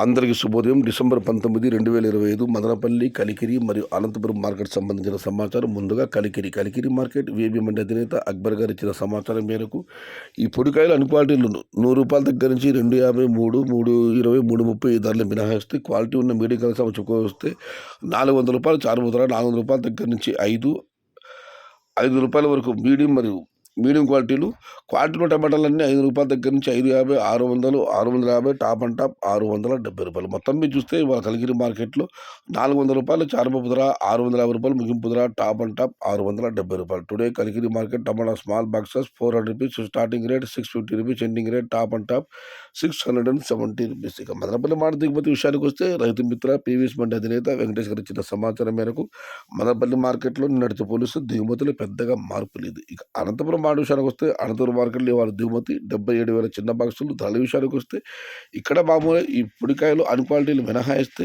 అందరికీ శుభోదయం. డిసెంబర్ 19, 2025 మదనపల్లి, కలికిరి మరియు అనంతపురం మార్కెట్ సంబంధించిన సమాచారం. ముందుగా కలికిరి మార్కెట్ వేబీ మండి అధినేత అక్బర్ గారు ఇచ్చిన సమాచారం మేరకు ఈ పొడికాయలు అన్ని క్వాలిటీలు ₹100 దగ్గర నుంచి 250, 3, 320, 330 ధరలు మినహాయిస్తే క్వాలిటీ ఉన్న మీడియం కలిసి చెప్పుకొస్తే ₹400 చారుమూతర, ₹400 దగ్గర నుంచి ₹5 వరకు మీడియం క్వాలిటీలు టమాటాలన్నీ ₹5 దగ్గర నుంచి ₹550, $600, $650 టాప్ అండ్ టాప్ ₹670. మొత్తం మీద చూస్తే ఇవాళ కలిగిరి మార్కెట్లో ₹400 చారుపప్పు ధర, ₹650 ముగింపు ధర, top and top ₹670. Today Kaligiri market tomato small boxes ₹400 starting rate, ₹650 ending rate, top and top ₹670. ఇక మదనపల్లి మాట దిగుమతి విషయానికి వస్తే రైతు మిత్ర పీవీఎస్ మండి అధినేత వెంకటేష్ గారు ఇచ్చిన సమాచారం మేరకు మదనపల్లి మార్కెట్లో నిన్నటితో పోలిస్తే దిగుమతులు పెద్దగా మార్పు లేదు. ఇక అనంతపురం మాట విషయానికి వస్తే అనంతపురం మార్కెట్లో ఇవాళ దిగుమతి 77,000 చిన్న బాక్సులు. ధరల విషయానికి వస్తే ఇక్కడ మామూలుగా ఈ పొడికాయలు అన్ క్వాలిటీలు మినహాయిస్తే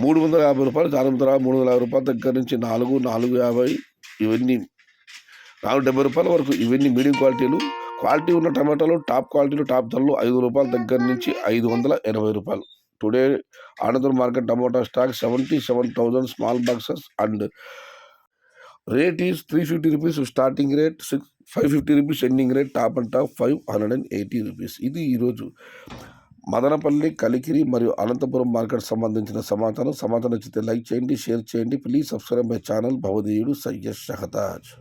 ₹350 చారుమూతర, ₹350 దగ్గర నుంచి 450 ఇవన్నీ ₹470 వరకు ఇవన్నీ మీడియం క్వాలిటీలు. క్వాలిటీ ఉన్న టమాటాలు టాప్ క్వాలిటీలు టాప్ ధరలు ₹5 దగ్గర నుంచి ₹580. Today Anantapur market tomato stock 77,000 small boxes and rate is ₹350 starting rate, ₹550 ending rate, top and top ₹580. ఇది ఈరోజు మదనపల్లి, కలికిరి మరియు అనంతపురం మార్కెట్ సంబంధించిన సమాచారం నచ్చితే లైక్ చేయండి, షేర్ చేయండి. Please subscribe my channel. భవదీయుడు సయ్యద్ షహతాజ్.